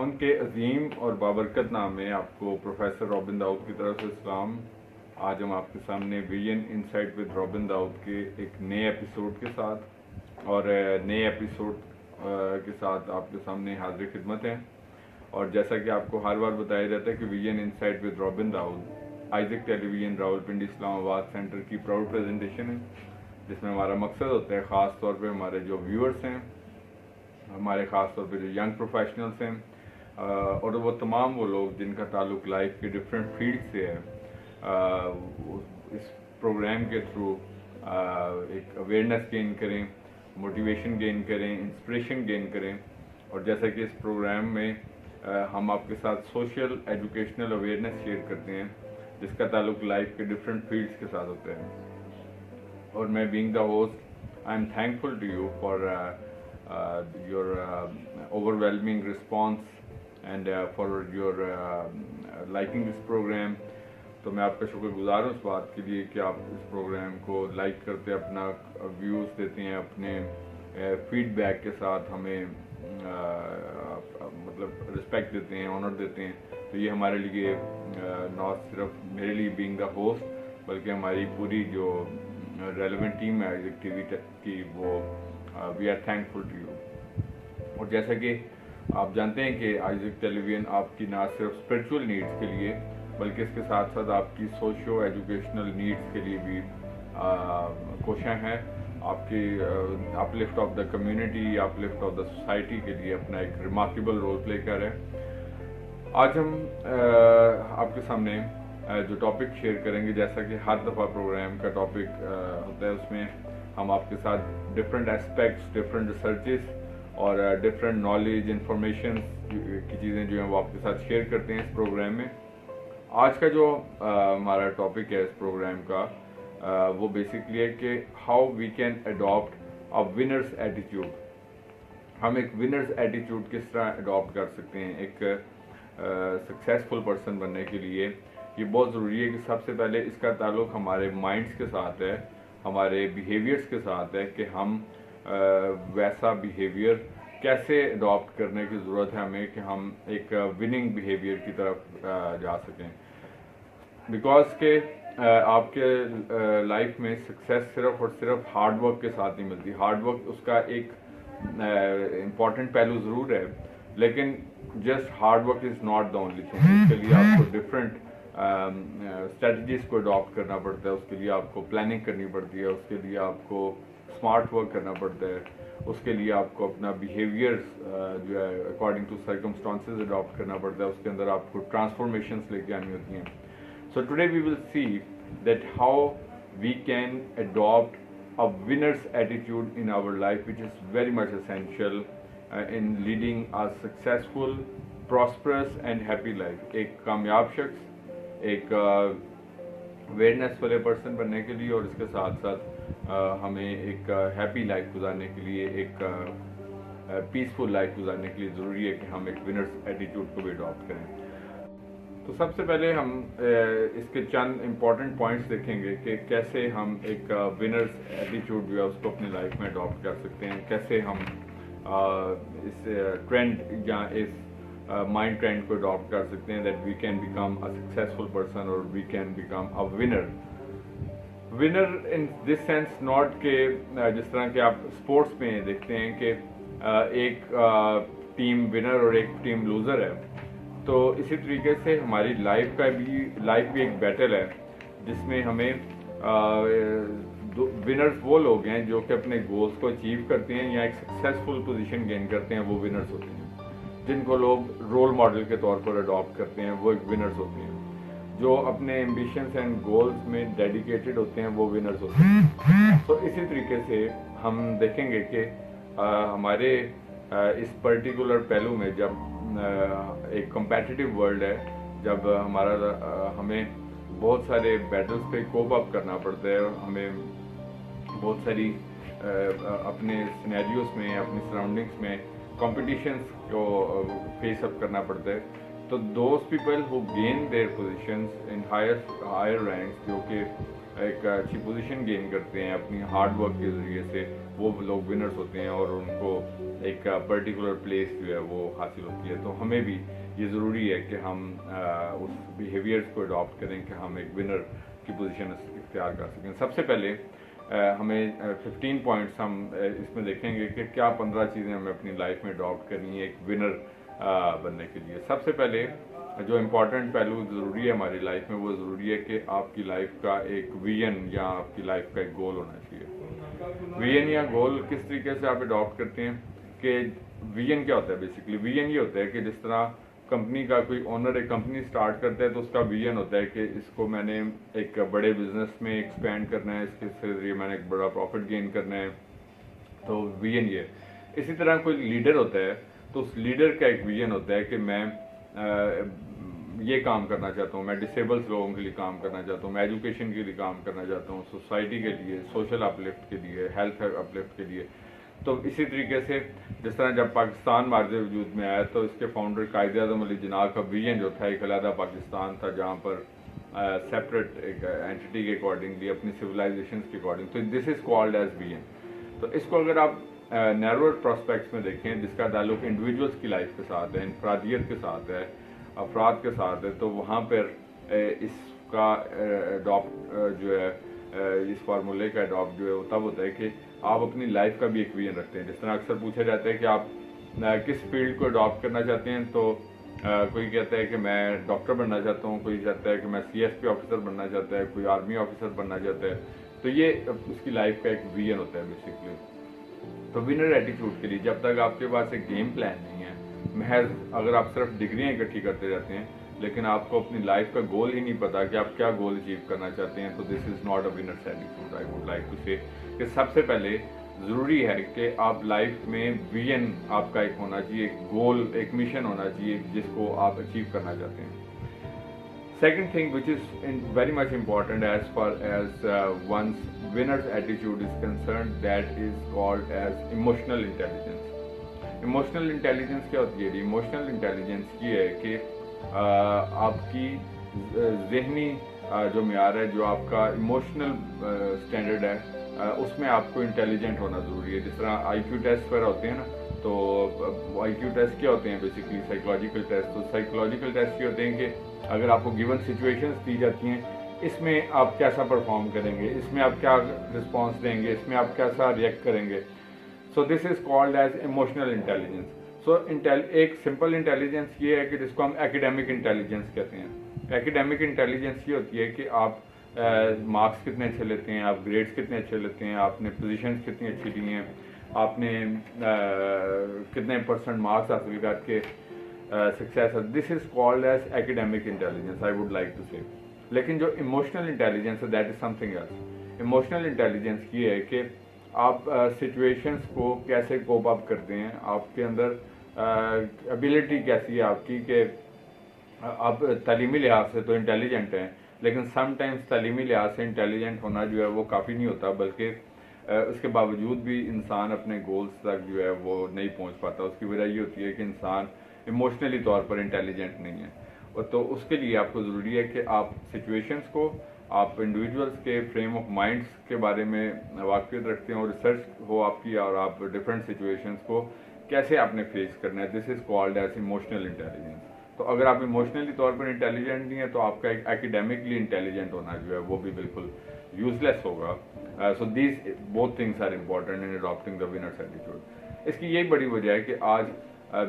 خداوند کے عظیم اور بابرکت نام میں آپ کو پروفیسر رابن داؤد کی طرف سے سلام۔ آج ہم آپ کے سامنے ویژن انسائٹ ود رابن داؤد کے ایک نئے ایپیسوڈ کے ساتھ آپ کے سامنے حاضر خدمت ہیں۔ اور جیسا کہ آپ کو ہر بار بتایا جاتا ہے کہ vision insight with Robin Dawood Isaac television Rawalpindi Islamabad centre کی پراؤڈ پریزنٹیشن ہے، جس میں ہمارا مقصد ہوتا ہے خاص طور پہ ہمارے جو ویورز ہیں، ہمارے خاص طور پہ جو ینگ پروفیشنلز ہیں اور وہ تمام وہ لوگ جن کا تعلق لائف کے ڈفرینٹ فیلڈ سے ہے، اس پروگرام کے تھرو ایک اویئرنیس گین کریں، موٹیویشن گین کریں، انسپریشن گین کریں۔ اور جیسا کہ اس پروگرام میں ہم آپ کے ساتھ سوشل ایجوکیشنل اویئرنیس شیئر کرتے ہیں، جس کا تعلق لائف کے ڈفرینٹ فیلڈس کے ساتھ ہوتا ہے۔ اور میں being the host I am thankful to you for your overwhelming response and for your liking this program۔ تو میں آپ کا شکر گزار ہوں اس بات کے لیے کہ آپ اس پروگرام کو لائک کرتے، اپنا ویوز دیتے ہیں، اپنے فیڈ بیک کے ساتھ ہمیں مطلب رسپیکٹ دیتے ہیں، آنر دیتے ہیں۔ تو یہ ہمارے لیے نہ صرف میرے لیے بینگ دا ہوسٹ بلکہ ہماری پوری جو ریلیونٹ ٹیم ہے آئزک ٹی وی کی، وہ we are thankful to you. اور جیسا کہ آپ جانتے ہیں کہ آئزک ٹیلی ویژن آپ کی نہ صرف اسپرچول نیڈس کے لیے بلکہ اس کے ساتھ ساتھ آپ کی سوشو ایجوکیشنل نیڈس کے لیے بھی کوشاں ہیں، آپ کی uplift of the community, uplift of the society کے لیے اپنا ایک ریمارکیبل رول پلے کر رہے ہیں۔ آج ہم آپ کے سامنے جو ٹاپک شیئر کریں گے، جیسا کہ ہر دفعہ پروگرام کا ٹاپک ہوتا ہے، اس میں ہم آپ کے ساتھ ڈفرینٹ اسپیکٹس، ڈفرینٹ ریسرچز اور ڈفرینٹ نالج انفارمیشن کی چیزیں جو ہیں وہ آپ کے ساتھ شیئر کرتے ہیں اس پروگرام میں۔ آج کا جو ہمارا ٹاپک ہے اس پروگرام کا، وہ بیسکلی ہے کہ how we can adapt a winners attitude. ہم ایک ونرز ایٹیٹیوڈ کس طرح اڈاپٹ کر سکتے ہیں ایک سکسیزفل پرسن بننے کے لیے۔ یہ بہت ضروری ہے کہ سب سے پہلے اس کا تعلق ہمارے مائنڈس کے ساتھ ہے، ہمارے بیہیویئرس کے ساتھ ہے کہ ہم ویسا بیہیویئر کیسے اڈاپٹ کرنے کی ضرورت ہے ہمیں کہ ہم ایک وننگ بیہیویئر کی طرف جا سکیں۔ بیکاز کہ آپ کے لائف میں سکسیس صرف اور صرف ہارڈ ورک کے ساتھ نہیں ملتی۔ ہارڈ ورک اس کا ایک امپورٹنٹ پہلو ضرور ہے، لیکن just hard work is not the only thing. اس کے لیے آپ کو ڈفرینٹ اسٹریٹجیز کو اڈاپٹ کرنا پڑتا ہے، اس کے لیے آپ کو پلاننگ کرنی پڑتی ہے، اس کے لیے آپ کو اسمارٹ ورک کرنا پڑتا ہے، اس کے لیے آپ کو اپنا بیہیویئرس جو ہے اکارڈنگ ٹو سرکمسٹانسز اڈاپٹ کرنا پڑتا ہے، اس کے اندر آپ کو ٹرانسفارمیشنس لے کے آنی ہوتی ہیں۔ So today we will see that how we can adapt a winners attitude in our life which is very much essential in leading a successful, prosperous and happy life. ایک کامیاب شخص، ایک اویئرنیس والے پرسن بننے کے لیے، اور اس کے ساتھ ساتھ ہمیں ایک ہیپی لائف گزارنے کے لیے، ایک پیسفل لائف گزارنے کے لیے ضروری ہے کہ ہم ایک ونرس ایٹیٹیوڈ کو بھی اڈاپٹ کریں۔ تو سب سے پہلے ہم اس کے چند امپورٹنٹ پوائنٹس دیکھیں گے کہ کیسے ہم ایک ونرس ایٹیٹیوڈ جو ہے اس کو اپنی لائف میں اڈاپٹ کر سکتے ہیں، کیسے ہم اس ٹرینڈ یا اس مائنڈ ٹرینڈ کو اڈاپٹ کر سکتے ہیں that we can become a successful person اور we can become a winner. Winner in this sense not کہ جس طرح کہ آپ اسپورٹس میں دیکھتے ہیں کہ ایک ٹیم ونر اور ایک ٹیم لوزر ہے، تو اسی طریقے سے ہماری لائف بھی ایک بیٹل ہے جس میں ہمیں ونرز وہ لوگ ہیں جو کہ اپنے گولز کو اچیو کرتے ہیں یا ایک سکسیزفل پوزیشن گین کرتے ہیں، وہ ونرز ہوتے ہیں۔ جن کو لوگ رول ماڈل کے طور پر اڈاپٹ کرتے ہیں وہ ایک ونرز ہوتے ہیں۔ جو اپنے ایمبیشنز اینڈ گولز میں ڈیڈیکیٹڈ ہوتے ہیں وہ ونرز ہوتے ہیں۔ تو اسی طریقے سے ہم دیکھیں گے کہ ہمارے اس پرٹیکولر پہلو میں جب ایک کمپیٹیٹیو ورلڈ ہے، جب ہمیں بہت سارے بیٹلز پہ کوپ اپ کرنا پڑتا ہے، ہمیں بہت ساری اپنے سینیریوز میں، اپنی سراؤنڈنگس میں کمپٹیشنز کو فیس اپ کرنا پڑتا ہے، تو those people who gain their positions in higher ranks, جو کہ ایک اچھی پوزیشن گین کرتے ہیں اپنی ہارڈ ورک کے ذریعے سے، وہ لوگ ونرز ہوتے ہیں اور ان کو ایک پرٹیکولر پلیس جو ہے وہ حاصل ہوتی ہے. تو ہمیں بھی یہ ضروری ہے کہ ہم اس بیہیویئرس کو اڈاپٹ کریں کہ ہم ایک ونر کی پوزیشن اختیار کر سکیں. سب سے پہلے ہمیں 15 پوائنٹس ہم اس میں دیکھیں گے کہ کیا 15 چیزیں ہمیں اپنی لائف میں اڈاپٹ کرنی ہے ایک ونر بننے کے لیے. سب سے پہلے جو امپورٹنٹ پہلو ضروری ہے ہماری لائف میں، وہ ضروری ہے کہ آپ کی لائف کا ایک ویژن یا آپ کی لائف کا ایک گول ہونا چاہیے. ویژن یا گول کس طریقے سے آپ اڈاپٹ کرتے ہیں کہ ویژن کیا ہوتا ہے؟ بیسکلی ویژن یہ ہوتا ہے کہ جس طرح کمپنی کا کوئی اونر ایک کمپنی سٹارٹ کرتا ہے تو اس کا ویژن ہوتا ہے کہ اس کو میں نے ایک بڑے بزنس میں ایکسپینڈ کرنا ہے، اس کے ذریعے میں نے ایک بڑا پروفٹ گین کرنا ہے. تو ویژن یہ ہے. اسی طرح کوئی لیڈر ہوتا ہے تو اس لیڈر کا ایک ویژن ہوتا ہے کہ میں یہ کام کرنا چاہتا ہوں، میں ڈسیبلس لوگوں کے لیے کام کرنا چاہتا ہوں، میں ایجوکیشن کے لیے کام کرنا چاہتا ہوں، سوسائٹی کے لیے، سوشل اپلفٹ کے لیے، ہیلتھ اپلفٹ کے لیے. تو اسی طریقے سے جس طرح جب پاکستان مارز وجود میں آیا تو اس کے فاؤنڈر قائد اعظم علی جناح کا ویژن جو تھا ایک علیحدہ پاکستان تھا جہاں پر سیپریٹ ایک اینٹی کے اکارڈنگلی اپنی سویلائزیشنس کے اکارڈنگ. تو this is called as vision. تو اس کو اگر آپ نیرور پراسپیکٹس میں دیکھیں جس کا تعلق انڈیویجولس کی لائف کے ساتھ ہے، انفرادیت کے ساتھ ہے، افراد کے ساتھ ہے، تو وہاں پر اس کا اڈاپٹ جو ہے اس فارمولے کا اڈاپٹ جو ہے وہ تب ہوتا ہے کہ آپ اپنی لائف کا بھی ایک ویژن رکھتے ہیں. جس طرح اکثر پوچھا جاتا ہے کہ آپ کس فیلڈ کو اڈاپٹ کرنا چاہتے ہیں، تو کوئی کہتا ہے کہ میں ڈاکٹر بننا چاہتا ہوں، کوئی کہتا ہے کہ میں CSP آفیسر بننا چاہتا ہے، کوئی آرمی آفیسر بننا چاہتا ہے. تو یہ اس کی لائف کا ایک ویژن ہوتا ہے بیسکلی. تو ونر ایٹیٹیوڈ کے لیے جب تک آپ کے پاس ایک گیم پلان نہیں ہے، محض اگر آپ صرف ڈگریاں اکٹھی کرتے رہتے ہیں لیکن آپ کو اپنی لائف کا گول ہی نہیں پتا کہ آپ کیا گول اچیو کرنا چاہتے ہیں، تو this is not a winners attitude. I would like to say کہ سب سے پہلے ضروری ہے کہ آپ لائف میں ویژن آپ کا ایک ہونا چاہیے، ایک گول، ایک مشن ہونا چاہیے جس کو آپ اچیو کرنا چاہتے ہیں. Second thing which is very much important as far as one's winner's attitude is concerned, that is called as emotional intelligence. Emotional intelligence کیا ہوتی ہے؟ Emotional intelligence یہ ہے کہ آپ کی ذہنی جو معیار ہے، جو آپ کا ایموشنل اسٹینڈرڈ ہے، اس میں آپ کو انٹیلیجنٹ ہونا ضروری ہے. جس طرح IQ ٹیسٹ پر ہوتے ہیں نا، تو IQ ٹیسٹ کیا ہوتے ہیں؟ Basically psychological test. تو سائیکولوجیکل ٹیسٹ یہ ہوتے ہیں کہ اگر آپ کو گیون سچویشنز دی جاتی ہیں، اس میں آپ کیسا پرفارم کریں گے، اس میں آپ کیا رسپانس دیں گے، اس میں آپ کیسا ریئیکٹ کریں گے. So this is called as emotional intelligence. So ایک سمپل انٹیلیجنس یہ ہے کہ جس کو ہم ایکیڈیمک انٹیلیجنس کہتے ہیں. ایکیڈیمک انٹیلیجنس یہ ہوتی ہے کہ آپ مارکس کتنے اچھے لیتے ہیں، آپ گریڈس کتنے اچھے لیتے ہیں، آپ نے پوزیشنز کتنی اچھی لی ہیں، آپ نے کتنے % مارکس حاصل کر کے success. This is called as academic intelligence, I would like to say. لیکن جو ایموشنل انٹیلیجنس ہے that is something else. Emotional intelligence یہ ہے کہ آپ سچویشنس کو کیسے کوپ اپ کرتے ہیں، آپ کے اندر ابیلٹی کیسی ہے آپ کی کہ آپ تعلیمی لحاظ سے تو انٹیلیجنٹ ہیں، لیکن سم ٹائمز تعلیمی لحاظ سے انٹیلیجنٹ ہونا جو ہے وہ کافی نہیں ہوتا، بلکہ اس کے باوجود بھی انسان اپنے گولز تک جو ہے وہ نہیں پہنچ پاتا. اس کی وجہ یہ ہوتی ہے کہ انسان ایموشنلی طور پر انٹیلیجنٹ نہیں ہے. تو اس کے لیے آپ کو ضروری ہے کہ آپ سچویشنز کو، آپ انڈیویجولس کے فریم آف مائنڈس کے بارے میں واقفیت رکھتے ہیں اور ریسرچ ہو آپ کی، اور آپ ڈفرینٹ سچویشنز کو کیسے آپ نے فیس کرنا ہے. This is called as emotional intelligence. تو اگر آپ ایموشنلی طور پر انٹیلیجنٹ نہیں ہیں تو آپ کا ایک ایکیڈیمکلی انٹیلیجنٹ ہونا جو ہے وہ بھی بالکل یوز لیس ہوگا. So these both things are important in adapting the winners attitude. اس کی یہی بڑی وجہ ہے کہ آج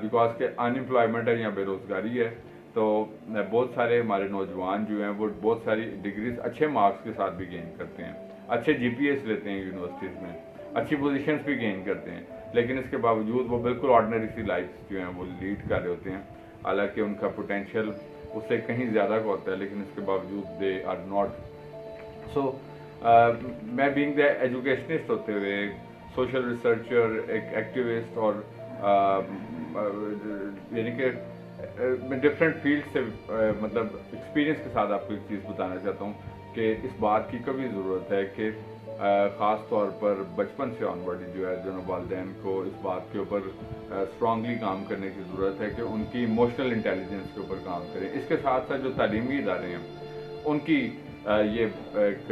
بیکاز کہ انمپلائمنٹ ہے یا بے روزگاری ہے، تو بہت سارے ہمارے نوجوان جو ہیں وہ بہت ساری ڈگریز اچھے مارکس کے ساتھ بھی گین کرتے ہیں، اچھے GPAs لیتے ہیں یونیورسٹیز میں، اچھی پوزیشنز بھی گین کرتے ہیں، لیکن اس کے باوجود وہ بالکل آرڈنری سی لائف جو ہیں وہ لیڈ کر رہے ہوتے ہیں. حالانکہ ان کا پوٹینشیل اس سے کہیں زیادہ کا ہوتا ہے، لیکن اس کے باوجود دے آر ناٹ. سو میں بینگ دا ایجوکیشنسٹ ہوتے ہوئے، سوشل ریسرچر، ایک ایکٹیوسٹ، اور یعنی کہ میں ڈفرینٹ فیلڈ سے مطلب ایکسپیرینس کے ساتھ آپ کو ایک چیز بتانا چاہتا ہوں کہ اس بات کی کبھی ضرورت ہے کہ خاص طور پر بچپن سے آنورڈ جو ہے جناب والدین کو اس بات کے اوپر اسٹرانگلی کام کرنے کی ضرورت ہے کہ ان کی ایموشنل انٹیلیجنس کے اوپر کام کریں. اس کے ساتھ ساتھ جو تعلیمی ادارے ہیں ان کی یہ ایک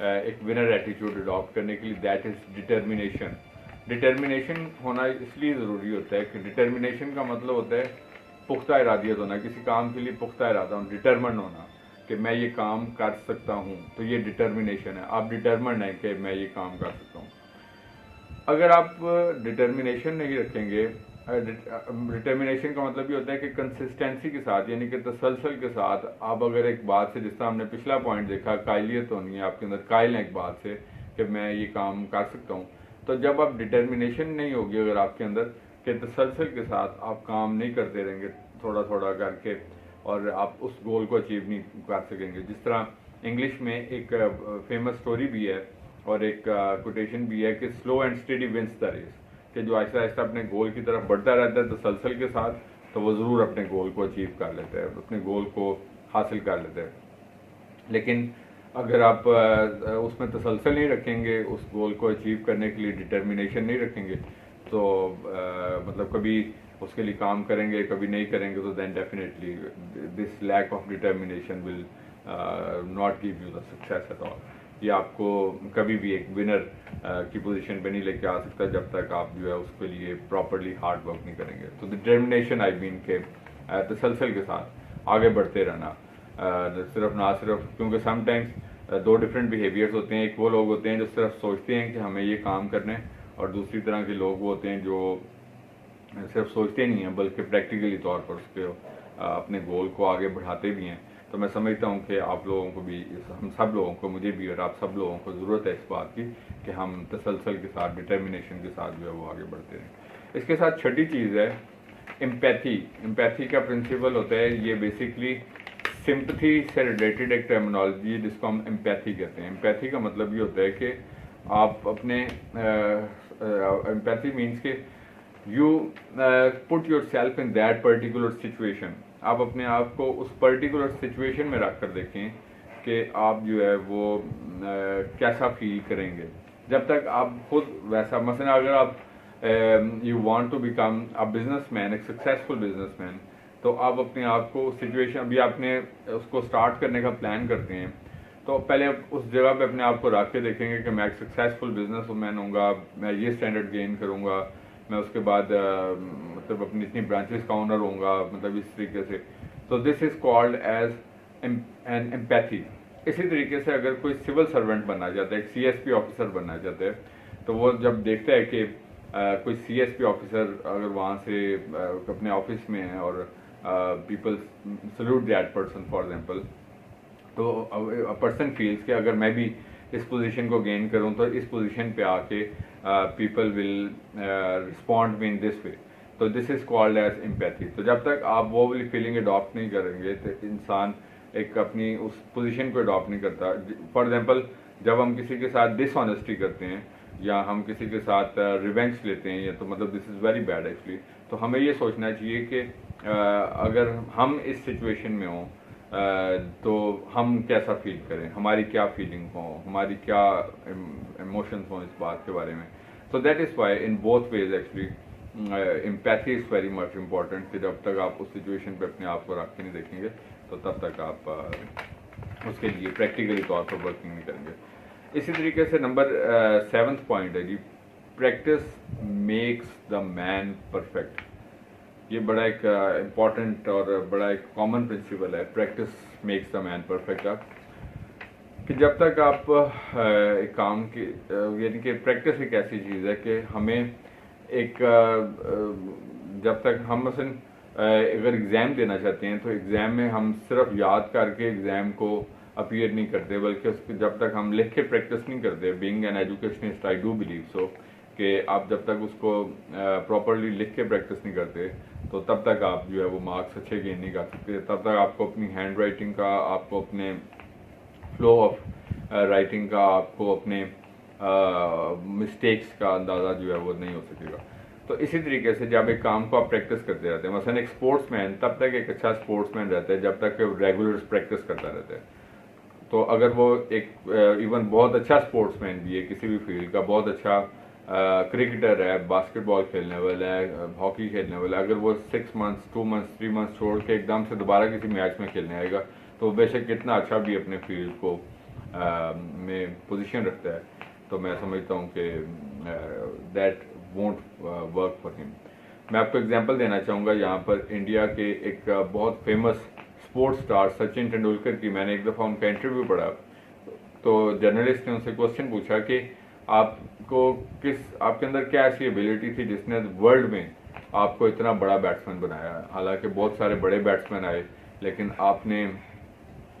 ایک ونر ایٹیٹیوڈ اڈاپٹ کرنے کے لیے، دیٹ از ڈٹرمینیشن. ڈٹرمینیشن ہونا اس لیے ضروری ہوتا ہے کہ ڈٹرمینیشن کا مطلب ہوتا ہے پختہ ارادیت ہونا، کسی کام کے لیے پختہ ارادہ ہونا، ڈٹرمنڈ ہونا کہ میں یہ کام کر سکتا ہوں. تو یہ ڈٹرمینیشن ہے، آپ ڈٹرمنڈ ہیں کہ میں یہ کام کر سکتا ہوں. اگر آپ ڈٹرمینیشن نہیں رکھیں گے، ڈٹرمینیشن کا مطلب یہ ہوتا ہے کہ کنسسٹنسی کے ساتھ، یعنی کہ تسلسل کے ساتھ آپ اگر ایک بات سے، جس طرح ہم نے پچھلا پوائنٹ دیکھا، قائلیت ہونی ہے آپ کے اندر، قائل ہیں ایک بات سے کہ میں یہ کام کر سکتا ہوں. تو جب آپ ڈٹرمینیشن نہیں ہوگی اگر آپ کے اندر کہ تسلسل کے ساتھ آپ کام نہیں کرتے رہیں گے تھوڑا تھوڑا کر کے، اور آپ اس گول کو اچیو نہیں کر سکیں گے. جس طرح انگلش میں ایک فیمس سٹوری بھی ہے اور ایک کوٹیشن بھی ہے کہ slow and steady wins the race, کہ جو آہستہ آہستہ اپنے گول کی طرف بڑھتا رہتا ہے تسلسل کے ساتھ، تو وہ ضرور اپنے گول کو اچیو کر لیتا ہے، اپنے گول کو حاصل کر لیتا ہے. لیکن اگر آپ اس میں تسلسل نہیں رکھیں گے، اس گول کو اچیو کرنے کے لیے ڈٹرمینیشن نہیں رکھیں گے، تو مطلب کبھی اس کے لیے کام کریں گے کبھی نہیں کریں گے، تو then definitely this lack of determination will not give you the success at all. یہ آپ کو کبھی بھی ایک ونر کی پوزیشن پہ نہیں لے کے آ سکتا جب تک آپ جو ہے اس کے لیے پراپرلی ہارڈ ورک نہیں کریں گے. تو ڈٹرمینیشن آئی مین کہ تسلسل کے ساتھ آگے بڑھتے رہنا، صرف کیونکہ سم ٹائمس دو ڈفرینٹ بیہیویئرس ہوتے ہیں. ایک وہ لوگ ہوتے ہیں جو صرف سوچتے ہیں کہ ہمیں یہ کام کرنا ہے، اور دوسری طرح کے لوگ وہ ہوتے ہیں جو صرف سوچتے نہیں ہیں بلکہ پریکٹیکلی طور پر اس کے اپنے گول کو آگے بڑھاتے بھی ہیں. تو میں سمجھتا ہوں کہ آپ لوگوں کو بھی، ہم سب لوگوں کو، مجھے بھی اور آپ سب لوگوں کو ضرورت ہے اس بات کی کہ ہم تسلسل کے ساتھ، ڈٹرمینیشن کے ساتھ جو ہے وہ آگے بڑھتے رہیں. اس کے ساتھ چھٹی چیز ہے امپیتھی. امپیتھی کا پرنسپل ہوتا ہے، یہ بیسکلی سمپتھی سے ریلیٹڈ ایک ٹرمینالوجی ہے جس کو ہم امپیتھی کہتے ہیں. امپیتھی کا مطلب یہ ہوتا ہے کہ آپ اپنے امپیتھی مینس کہ you put your self in that particular situation. آپ اپنے آپ کو اس پرٹیکولر سچویشن میں رکھ کر دیکھیں کہ آپ جو ہے وہ کیسا فیل کریں گے. جب تک آپ خود ویسا، مثلا اگر آپ you want to become a businessman, ایک سکسیزفل بزنس مین، تو آپ اپنے آپ کو سچویشن، ابھی آپ نے اس کو اسٹارٹ کرنے کا پلان کرتے ہیں، تو پہلے اس جگہ پہ اپنے آپ کو رکھ کے دیکھیں گے کہ میں ایک سکسیزفل بزنس مین ہوں گا، میں یہ اسٹینڈرڈ گین کروں گا، میں اس کے بعد مطلب اپنی اتنی برانچز کا اونر ہوں گا، مطلب اس طریقے سے. تو this is called as an امپیتھی. اسی طریقے سے اگر کوئی سول سرونٹ بننا چاہتا ہے، ایک سی ایس پی آفیسر بننا چاہتا ہے، تو وہ جب دیکھتا ہے کہ کوئی سی ایس پی آفیسر اگر وہاں سے اپنے آفس میں ہے اور people salute that person for example, تو پرسن فیلس کہ اگر میں بھی اس پوزیشن کو گین کروں تو اس پوزیشن پہ آ کے پیپل ول رسپونڈ می ان دس وے. تو دس از کالڈ ایز امپیتھی. تو جب تک آپ وہ والی فیلنگ اڈاپٹ نہیں کریں گے تو انسان ایک اپنی اس پوزیشن کو اڈاپٹ نہیں کرتا. فار ایگزامپل جب ہم کسی کے ساتھ ڈس آنیسٹی کرتے ہیں یا ہم کسی کے ساتھ ریونج لیتے ہیں، یا تو مطلب دس از ویری بیڈ ایکچولی. تو ہمیں یہ سوچنا چاہیے کہ اگر ہم اس سچویشن میں ہوں تو ہم کیسا فیل کریں، ہماری کیا فیلنگ ہوں، ہماری کیا ایموشنس ہوں اس بات کے بارے میں. So that is why in both ways actually empathy is very much important کہ جب تک آپ اس سچویشن پہ اپنے آپ کو رکھ کے نہیں دیکھیں گے تو تب تک آپ اس کے لیے پریکٹیکلی طور پر ورکنگ نہیں کریں گے. اسی طریقے سے نمبر 7th پوائنٹ ہے جی، practice makes the man perfect. یہ بڑا ایک امپورٹنٹ اور بڑا ایک کامن پرنسپل ہے، practice makes the man perfect. کہ جب تک آپ ایک کام کی، یعنی کہ پریکٹس ایک ایسی چیز ہے کہ ہمیں ایک، جب تک ہم مثلا اگر ایگزام دینا چاہتے ہیں تو ایگزام میں ہم صرف یاد کر کے ایگزام کو اپیئر نہیں کرتے، بلکہ اس کی جب تک ہم لکھ کے پریکٹس نہیں کرتے. Being an educationist I do believe so کہ آپ جب تک اس کو پراپرلی لکھ کے پریکٹس نہیں کرتے تو تب تک آپ جو ہے وہ مارکس اچھے گین نہیں کر سکتے. تب تک آپ کو اپنی ہینڈ رائٹنگ کا، آپ کو اپنے فلو آف رائٹنگ کا، آپ کو اپنے مسٹیکس کا اندازہ جو ہے وہ نہیں ہو سکے گا. تو اسی طریقے سے جب ایک کام کو آپ پریکٹس کرتے رہتے ہیں، مثلا ایک اسپورٹس مین تب تک ایک اچھا اسپورٹس مین رہتا ہے جب تک کہ ریگولر پریکٹس کرتا رہتا ہے. تو اگر وہ ایک ایون بہت اچھا اسپورٹس مین بھی ہے کسی بھی فیلڈ کا، بہت اچھا کرکٹر ہے، باسکٹ بال کھیلنے والا ہے، ہاکی کھیلنے والا ہے، اگر وہ 6 months 2 months 3 months چھوڑ کے ایک دم سے دوبارہ کسی میچ میں کھیلنے آئے گا تو بے شک کتنا اچھا بھی اپنے فیلڈ کو میں پوزیشن رکھتا ہے تو میں سمجھتا ہوں کہ دیٹ وونٹ ورک فار ہم. میں آپ کو ایگزامپل دینا چاہوں گا یہاں پر انڈیا کے ایک بہت famous sports star Sachin Tendulkar کی میں نے ایک دفعہ ان کا انٹرویو پڑھا تو جرنلسٹ نے ان سے کوشچن پوچھا کہ آپ کے اندر کیا ایسی ایبلٹی تھی جس نے ورلڈ میں آپ کو اتنا بڑا بیٹسمین بنایا. حالانکہ بہت سارے بڑے بیٹسمین آئے لیکن آپ نے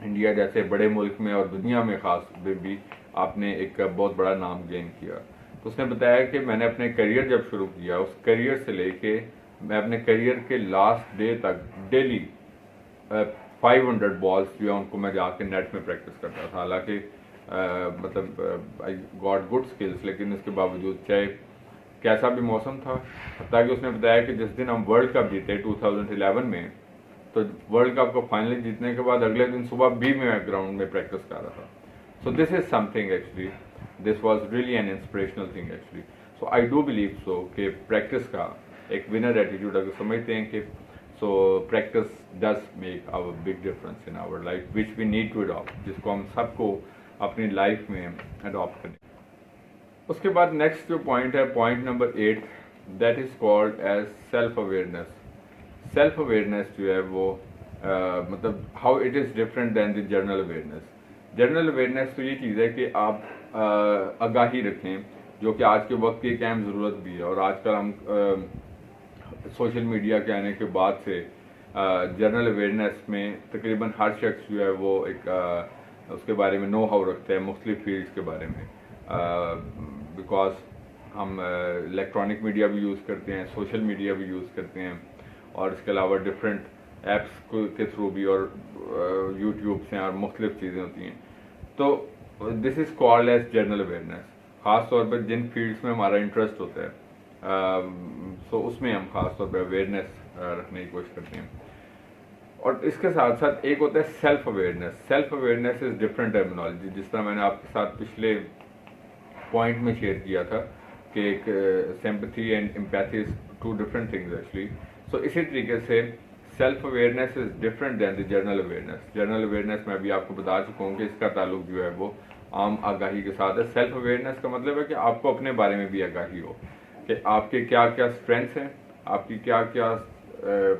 انڈیا جیسے بڑے ملک میں اور دنیا میں خاص میں بھی آپ نے ایک بہت بڑا نام گین کیا. تو اس نے بتایا کہ میں نے اپنے کریئر جب شروع کیا اس کریئر سے لے کے میں اپنے کریئر کے لاسٹ ڈے تک ڈیلی 500 بالز جو ہے ان کو میں جا کے نیٹ میں پریکٹس کرتا تھا. حالانکہ مطلب آئی گاٹ گڈ اسکلس لیکن اس کے باوجود چاہے کیسا بھی موسم تھا. حتیٰ کہ اس نے بتایا کہ جس دن ہم ورلڈ کپ جیتے 2011 میں تو ورلڈ کپ کو فائنلی جیتنے کے بعد اگلے دن صبح بھی میں گراؤنڈ میں پریکٹس کر رہا تھا. So this is something actually this was really an inspirational thing actually. So I do believe so کہ پریکٹس کا ایک ونر ایٹیٹیوڈ اگر سمجھتے ہیں کہ so practice does make our big difference in our life which we need to adapt, جس کو ہم سب کو اپنی لائف میں اڈاپٹ کریں. اس کے بعد نیکسٹ جو پوائنٹ ہے point number 8 that is called as self awareness. Self awareness جو ہے وہ مطلب how it is different than the general awareness. General awareness تو یہ چیز ہے کہ آپ آگاہی رکھیں جو کہ آج کے وقت کی ایک اہم ضرورت بھی ہے. اور آج کل ہم سوشل میڈیا کے آنے کے بعد سے جنرل اویئرنیس میں تقریباً ہر شخص جو ہے وہ ایک اس کے بارے میں نو ہاؤ رکھتا ہے مختلف فیلڈس کے بارے میں, بیکاز ہم الیکٹرانک میڈیا بھی یوز کرتے ہیں, سوشل میڈیا بھی یوز کرتے ہیں, اور اس کے علاوہ ڈفرینٹ ایپس کے تھرو بھی, اور یوٹیوب سے اور مختلف چیزیں ہوتی ہیں. تو this is called as general awareness. خاص طور پہ جن فیلڈس میں ہمارا انٹرسٹ ہوتا ہے سو اس میں ہم خاص طور پہ اویئرنیس رکھنے کی کوشش کرتے ہیں. اور اس کے ساتھ ساتھ ایک ہوتا ہے self awareness. Self awareness is different terminology, جس طرح میں نے آپ کے ساتھ پچھلے پوائنٹ میں شیئر کیا تھا کہ ایک sympathy and empathy is two different things actually. So اسی طریقے سے self awareness is different than the general awareness. General awareness میں ابھی آپ کو بتا چکا ہوں کہ اس کا تعلق جو ہے وہ عام آگاہی کے ساتھ ہے. سیلف اویئرنیس کا مطلب ہے کہ آپ کو اپنے بارے میں بھی آگاہی ہو کہ آپ کے کیا کیا اسٹرینگس ہیں, آپ کی کیا کیا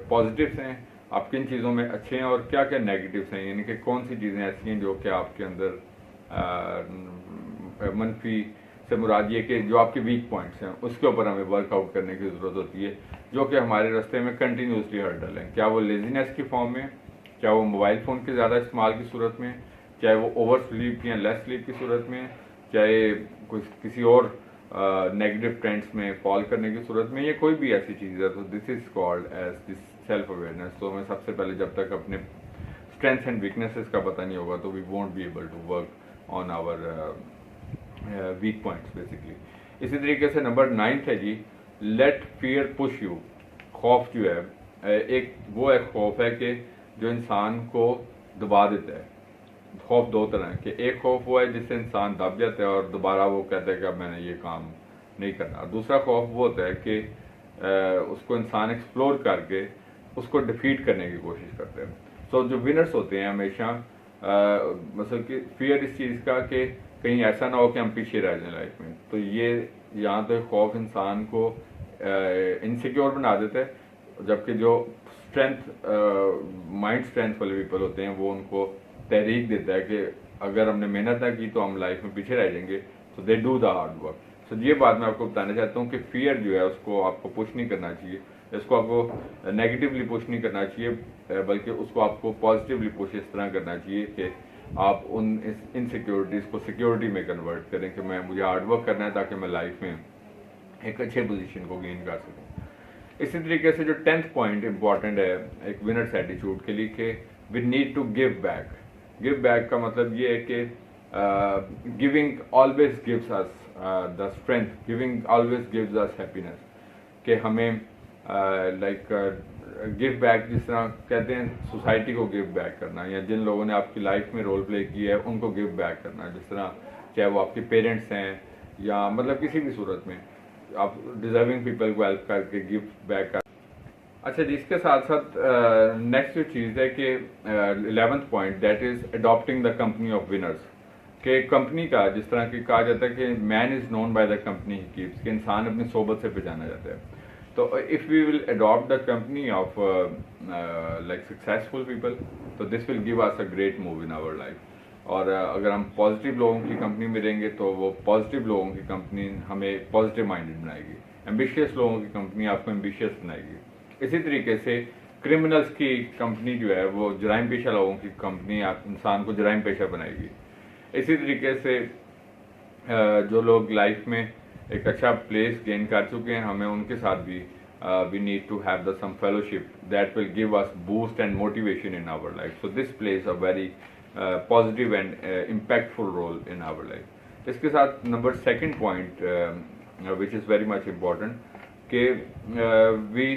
پازیٹیوس ہیں, آپ کن چیزوں میں اچھے ہیں اور کیا کیا نیگیٹیوس ہیں, یعنی کہ کون سی چیزیں ایسی ہیں جو کہ آپ کے اندر منفی سے مراد یہ کہ جو آپ کے ویک پوائنٹس ہیں اس کے اوپر ہمیں ورک آؤٹ کرنے کی ضرورت ہوتی ہے, جو کہ ہمارے راستے میں کنٹینیوسلی ہرڈل ہیں. کیا وہ لیزینس کی فارم میں, چاہے وہ موبائل فون کے زیادہ استعمال کی صورت میں, چاہے وہ اوور سلیپ یا لیس سلیپ کی صورت میں, چاہے کسی اور نیگیٹو ٹرینڈس میں فال کرنے کی صورت میں, یہ کوئی بھی ایسی چیز ہے. تو this is called as this self awareness. تو ہمیں سب سے پہلے جب تک اپنے اسٹرینتھس اینڈ ویکنیسز کا پتہ نہیں ہوگا تو we won't be able to work on our weak points basically. اسی طریقے سے نمبر 9 ہے جی لیٹ فیئر پش یو. خوف جو ہے ایک وہ ایک خوف ہے کہ جو انسان کو دبا دیتا ہے. خوف دو طرح ہے کہ ایک خوف وہ ہے جس سے انسان دب جاتا ہے اور دوبارہ وہ کہتا ہے کہ اب میں نے یہ کام نہیں کرنا. دوسرا خوف وہ ہوتا ہے کہ اس کو انسان ایکسپلور کر کے اس کو ڈیفیٹ کرنے کی کوشش کرتے ہیں. سو جو ونرس ہوتے ہیں ہمیشہ مثلا کہ فیئر اس چیز کا کہ کہیں ایسا نہ ہو کہ ہم پیچھے رہ جائیں لائف میں. تو یہ یہاں تو خوف انسان کو انسیکیور بنا دیتا ہے, جبکہ جو اسٹرینتھ مائنڈ اسٹرینتھ والے پیپل ہوتے ہیں وہ ان کو تحریک دیتا ہے کہ اگر ہم نے محنت نہ کی تو ہم لائف میں پیچھے رہ جائیں گے. تو they do the hard work. So یہ بات میں آپ کو بتانا چاہتا ہوں کہ فیئر جو ہے اس کو آپ کو پش نہیں کرنا چاہیے, اس کو آپ کو نیگیٹیولی پش نہیں کرنا چاہیے, بلکہ اس کو آپ کو پازیٹیولی پش اس طرح کرنا چاہیے کہ آپ ان انسیکیورٹیز کو سیکیورٹی میں کنورٹ کریں کہ مجھے ہارڈ ورک کرنا ہے تاکہ میں لائف میں ایک اچھے پوزیشن کو گین کر سکوں. اسی طریقے سے جو 10th پوائنٹ امپورٹنٹ ہے ایک ونرس ایٹیچیوڈ کے لیے کہ we need to give back. Give back کا مطلب یہ ہے کہ giving always gives us the strength, giving always gives us happiness. کہ ہمیں لائک گیو بیک جس طرح کہتے ہیں سوسائٹی کو گیو بیک کرنا, یا جن لوگوں نے آپ کی لائف میں رول پلے کیا ہے ان کو گیو بیک کرنا, جس طرح چاہے وہ آپ کے پیرنٹس ہیں یا مطلب کسی بھی صورت میں آپ ڈیزرونگ پیپل کو ہیلپ کر کے گیو بیک کر. اچھا جی, اس کے ساتھ ساتھ نیکسٹ جو چیز ہے کہ 11th point that is adapting the company of winners. کہ کمپنی کا جس طرح کہ کہا جاتا ہے کہ man is known by the company he keeps, کہ انسان اپنی صحبت سے پہچانا جاتا ہے. تو if we will adapt the company of like successful people تو this will give us a great move in our life. اور اگر ہم پازیٹیو لوگوں کی کمپنی میں رہیں گے تو وہ پازیٹیو لوگوں کی کمپنی ہمیں پازیٹیو مائنڈڈ بنائے گی. ایمبیشیس لوگوں کی کمپنی آپ کو ایمبیشیس بنائے گی. اسی طریقے سے کرمنلز کی کمپنی جو ہے وہ جرائم پیشہ لوگوں کی کمپنی آپ انسان کو جرائم پیشہ بنائے گی. اسی طریقے سے جو لوگ لائف میں ایک اچھا پلیس گین کر چکے ہیں ہمیں ان کے ساتھ بھی we need to have the some fellowship that will give us boost and motivation in our life. So this please a very positive and impactful role in our life. اس کے ساتھ number second point which is very much important کہ we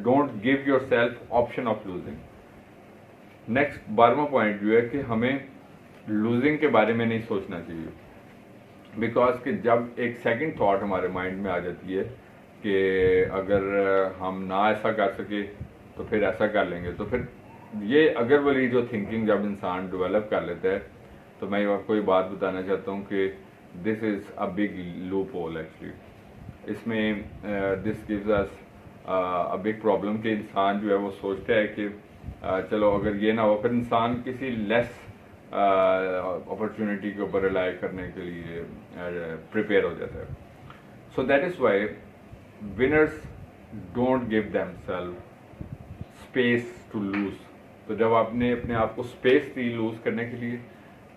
don't give yourself option of losing. Next 12واں point جو ہے کہ ہمیں losing کے بارے میں نہیں سوچنا چاہیے. بیکاز کہ جب ایک سیکنڈ تھاٹ ہمارے مائنڈ میں آ جاتی ہے کہ اگر ہم نہ ایسا کر سکے تو پھر ایسا کر لیں گے، تو پھر یہ اگر والی جو تھنکنگ جب انسان ڈیولپ کر لیتا ہے تو میں آپ کو یہ بات بتانا چاہتا ہوں کہ this is a big loophole actually. اس میں this gives us a big problem کہ انسان جو ہے وہ سوچتا ہے کہ چلو اگر یہ نہ ہو، پھر انسان کسی لیس اپرچونٹی کے اوپر ریلائی کرنے کے لیے پریپیئر ہو جاتا ہے. So that is why winners don't give themselves space to lose. تو جب آپ نے اپنے آپ کو اسپیس دی لوز کرنے کے لیے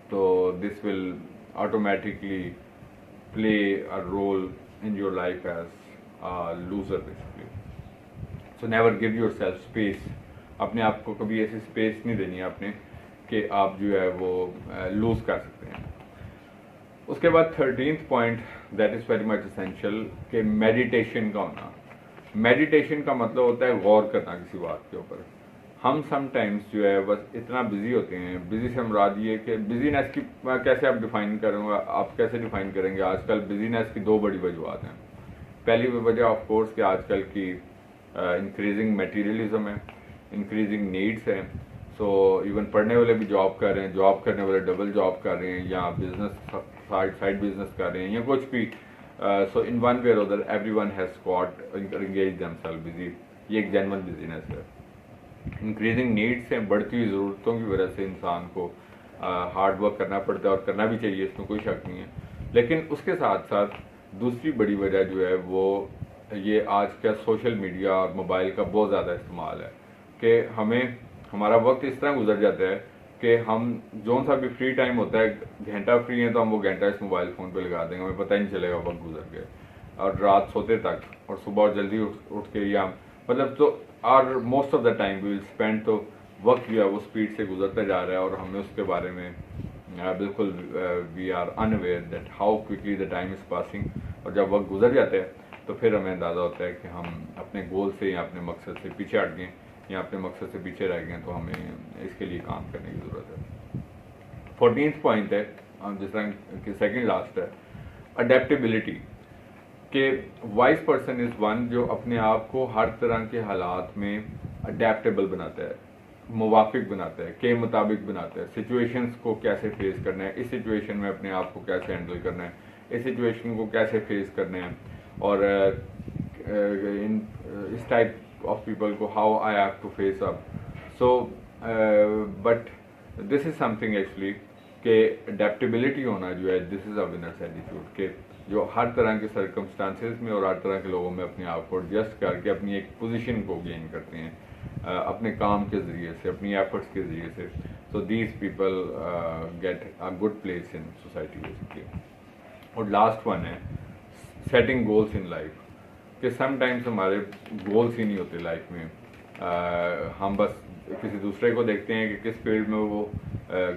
تو this will automatically play a role in your life as loser basically. So never give yourself space. اپنے آپ کو کبھی ایسی اسپیس نہیں دینی ہے آپ نے کہ آپ جو ہے وہ لوز کر سکتے ہیں. اس کے بعد 13th point that is very much essential کہ میڈیٹیشن کا ہونا. میڈیٹیشن کا مطلب ہوتا ہے غور کرنا کسی بات کے اوپر. ہم سم ٹائمز جو ہے بس اتنا بزی ہوتے ہیں. بزی سے مراد یہ کہ بزینس کی کیسے آپ ڈیفائن کریں گے، آپ کیسے ڈیفائن کریں گے. آج کل بزینس کی دو بڑی وجوہات ہیں. پہلی وجہ آف کورس کہ آج کل کی انکریزنگ میٹیریلزم ہے، انکریزنگ نیڈس ہیں. سو ایون پڑھنے والے بھی جاب کر رہے ہیں، جاب کرنے والے ڈبل جاب کر رہے ہیں، یا بزنس سائڈ بزنس کر رہے ہیں یا کچھ بھی. سو ان ون وے اور other every one has got engage them self busy. یہ ایک جینون بزنس ہے. انکریزنگ نیڈس ہیں، بڑھتی ہوئی ضرورتوں کی وجہ سے انسان کو ہارڈ ورک کرنا پڑتا ہے اور کرنا بھی چاہیے، اس میں کوئی شک نہیں ہے. لیکن اس کے ساتھ ساتھ دوسری بڑی وجہ جو ہے وہ یہ آج کا سوشل میڈیا اور موبائل کا بہت زیادہ استعمال ہے کہ ہمارا وقت اس طرح گزر جاتا ہے کہ ہم جو سا بھی فری ٹائم ہوتا ہے، گھنٹہ فری ہے تو ہم وہ گھنٹہ اس موبائل فون پہ لگا دیں گے، ہمیں پتہ ہی نہیں چلے گا وقت گزر گیا. اور رات سوتے تک اور صبح جلدی اٹھ کے یا مطلب تو اور most of the time we will spend. تو وقت جو ہے وہ اسپیڈ سے گزرتا جا رہا ہے اور ہمیں اس کے بارے میں بالکل we are unaware that how quickly the time is passing. اور جب وقت گزر جاتا ہے تو پھر ہمیں اندازہ ہوتا ہے کہ ہم اپنے گول سے یا اپنے مقصد سے پیچھے ہٹ گئے یا اپنے مقصد سے پیچھے رہ گئے. تو ہمیں اس کے لیے کام کرنے کی ضرورت ہے. 14th پوائنٹ ہے جس طرح کہ سیکنڈ لاسٹ ہے اڈیپٹیبلٹی. کہ وائز پرسن از ون جو اپنے آپ کو ہر طرح کے حالات میں اڈیپٹیبل بناتا ہے، موافق بناتا ہے، کے مطابق بناتا ہے. سچویشنز کو کیسے فیس کرنا ہے، اس سچویشن میں اپنے آپ کو کیسے ہینڈل کرنا ہے، اس سچویشن کو کیسے فیس کرنا ہے. اور اس ٹائپ آف پیپل کو how I have to face up. So but this is something actually کہ اڈیپٹیبلٹی ہونا جو ہے this is a winners attitude کہ جو ہر طرح کے سرکمسٹانسز میں اور ہر طرح کے لوگوں میں اپنے آپ کو ایڈجسٹ کر کے اپنی ایک پوزیشن کو گین کرتے ہیں اپنے کام کے ذریعے سے، اپنی ایفرٹس کے ذریعے سے. So these people get a good place in society basically. اور لاسٹ ون ہے سیٹنگ گولس ان لائف کہ سم ٹائمس ہمارے گولس ہی نہیں ہوتے لائف میں. ہم بس کسی دوسرے کو دیکھتے ہیں کہ کس فیلڈ میں وہ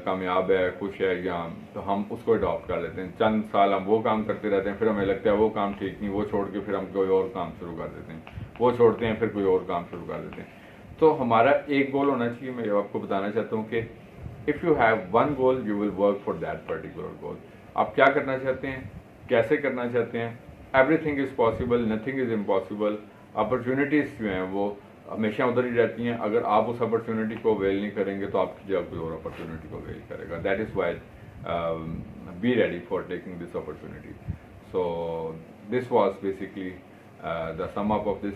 کامیاب ہے، خوش ہے، یا تو ہم اس کو اڈاپٹ کر لیتے ہیں. چند سال ہم وہ کام کرتے رہتے ہیں، پھر ہمیں لگتا ہے وہ کام ٹھیک نہیں، وہ چھوڑ کے پھر ہم کوئی اور کام شروع کر دیتے ہیں، وہ چھوڑتے ہیں پھر کوئی اور کام شروع کر دیتے ہیں. تو ہمارا ایک گول ہونا چاہیے. میں آپ کو بتانا چاہتا ہوں کہ if you have one goal you will work for that particular goal. آپ کیا کرنا چاہتے ہیں، کیسے کرنا چاہتے ہیں. Every thing is possible, nothing is impossible. Opportunities جو ہیں وہ ہمیشہ ادھر ہی رہتی ہیں. اگر آپ اس اپرچونیٹی کو اویل نہیں کریں گے تو آپ کی جگہ کوئی اور اپرچونیٹی کو اویل کرے گا. That is why be ready for taking this opportunity. So this was basically the sum up of this